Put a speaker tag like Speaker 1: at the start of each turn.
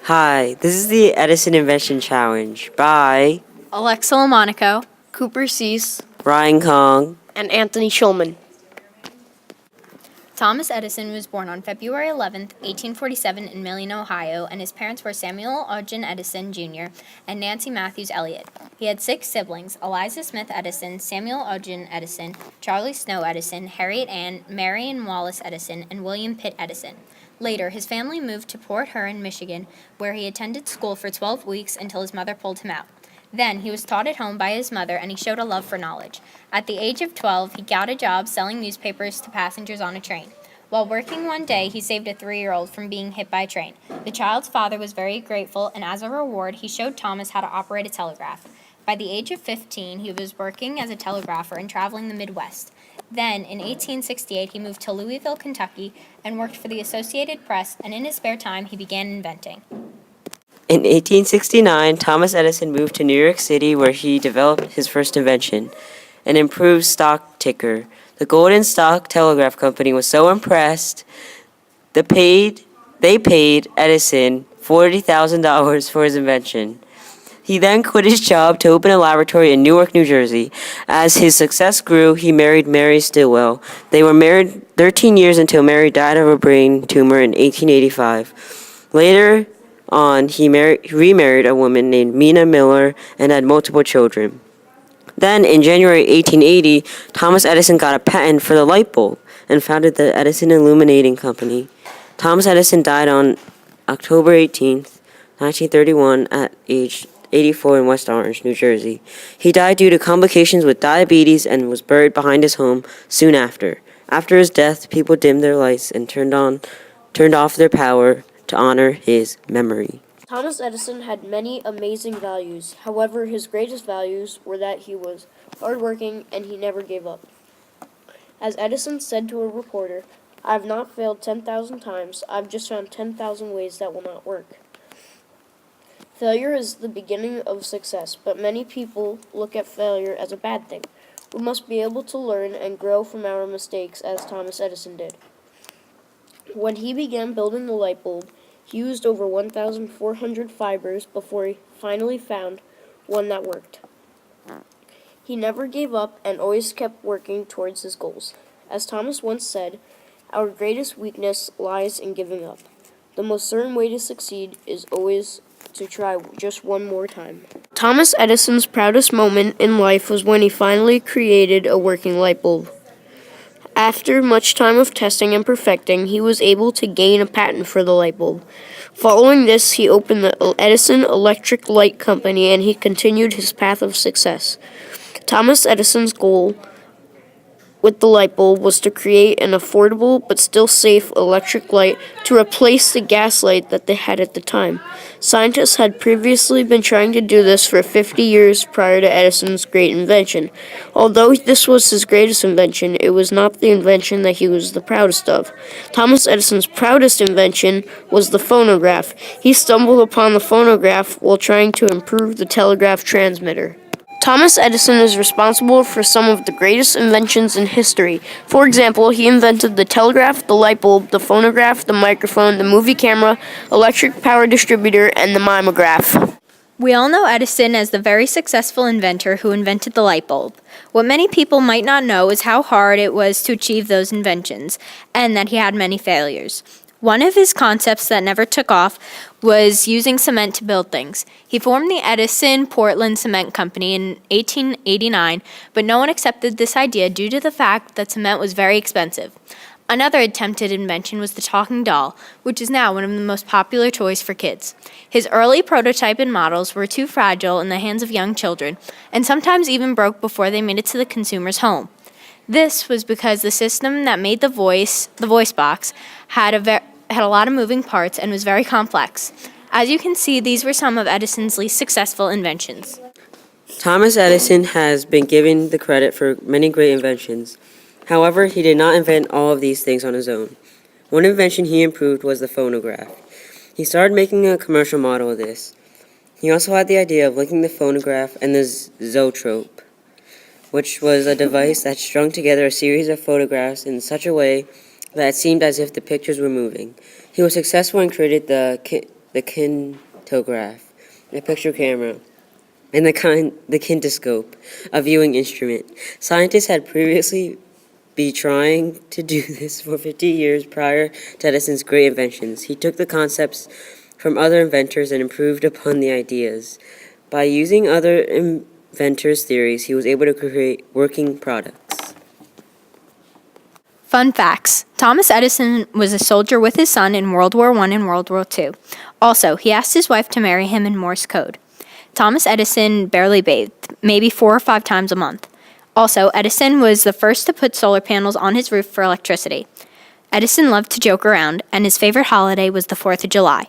Speaker 1: Hi, this is the Edison Invention Challenge by
Speaker 2: Alexa Lamonaco,
Speaker 3: Cooper Cease,
Speaker 1: Ryan Kong.
Speaker 3: and Anthony Schulman.
Speaker 2: Thomas Edison was born on February 11, 1847 in Million, Ohio, and his parents were Samuel Ogden Edison Jr. and Nancy Matthews Elliott. He had 6 siblings: Eliza Smith Edison, Samuel Ogden Edison, Charlie Snow Edison, Harriet Ann, Marion Wallace Edison, and William Pitt Edison. Later, his family moved to Port Huron, Michigan, where he attended school for 12 weeks until his mother pulled him out. Then, he was taught at home by his mother, and he showed a love for knowledge. At the age of 12, he got a job selling newspapers to passengers on a train. While working one day, he saved a 3-year-old from being hit by a train. The child's father was very grateful, and as a reward, he showed Thomas how to operate a telegraph. By the age of 15, he was working as a telegrapher and traveling the Midwest. Then, in 1868, he moved to Louisville, Kentucky, and worked for the Associated Press, and in his spare time, he began inventing.
Speaker 1: In 1869, Thomas Edison moved to New York City where he developed his first invention, an improved stock ticker. The Golden Stock Telegraph Company was so impressed, they paid Edison $40,000 for his invention. He then quit his job to open a laboratory in Newark, New Jersey. As his success grew, he married Mary Stilwell. They were married 13 years until Mary died of a brain tumor in 1885. Later on, he remarried a woman named Mina Miller and had multiple children. Then, in January 1880, Thomas Edison got a patent for the light bulb and founded the Edison Illuminating Company. Thomas Edison died on October 18, 1931, at age 84 in West Orange, New Jersey. He died due to complications with diabetes and was buried behind his home soon after. After his death, people dimmed their lights and turned off their power to honor his memory.
Speaker 3: Thomas Edison had many amazing values. However, his greatest values were that he was hardworking and he never gave up. As Edison said to a reporter, "I have not failed 10,000 times. I've just found 10,000 ways that will not work." Failure is the beginning of success, but many people look at failure as a bad thing. We must be able to learn and grow from our mistakes as Thomas Edison did. When he began building the light bulb, he used over 1,400 fibers before he finally found one that worked. He never gave up and always kept working towards his goals. As Thomas once said, "Our greatest weakness lies in giving up. The most certain way to succeed is always to try just one more time." Thomas Edison's proudest moment in life was when he finally created a working light bulb. After much time of testing and perfecting, he was able to gain a patent for the light bulb. Following this, he opened the Edison Electric Light Company and he continued his path of success. Thomas Edison's goal with the light bulb was to create an affordable but still safe electric light to replace the gas light that they had at the time. Scientists had previously been trying to do this for 50 years prior to Edison's great invention. Although this was his greatest invention, it was not the invention that he was the proudest of. Thomas Edison's proudest invention was the phonograph. He stumbled upon the phonograph while trying to improve the telegraph transmitter. Thomas Edison is responsible for some of the greatest inventions in history. For example, he invented the telegraph, the light bulb, the phonograph, the microphone, the movie camera, electric power distributor, and the mimeograph.
Speaker 2: We all know Edison as the very successful inventor who invented the light bulb. What many people might not know is how hard it was to achieve those inventions, and that he had many failures. One of his concepts that never took off was using cement to build things. He formed the Edison Portland Cement Company in 1889, but no one accepted this idea due to the fact that cement was very expensive. Another attempted invention was the talking doll, which is now one of the most popular toys for kids. His early prototype and models were too fragile in the hands of young children, and sometimes even broke before they made it to the consumer's home. This was because the system that made the voice box, had a lot of moving parts and was very complex. As you can see, these were some of Edison's least successful inventions.
Speaker 1: Thomas Edison has been given the credit for many great inventions. However, he did not invent all of these things on his own. One invention he improved was the phonograph. He started making a commercial model of this. He also had the idea of linking the phonograph and the zoetrope, which was a device that strung together a series of photographs in such a way that it seemed as if the pictures were moving. He was successful and created the the kintograph, a picture camera, and the kinetoscope, a viewing instrument. Scientists had previously been trying to do this for 50 years prior to Edison's great inventions. He took the concepts from other inventors and improved upon the ideas. By using other inventors' theories, he was able to create working products.
Speaker 2: Fun facts. Thomas Edison was a soldier with his son in World War I and World War II. Also, he asked his wife to marry him in Morse code. Thomas Edison barely bathed, maybe 4 or 5 times a month. Also, Edison was the first to put solar panels on his roof for electricity. Edison loved to joke around, and his favorite holiday was the 4th of July.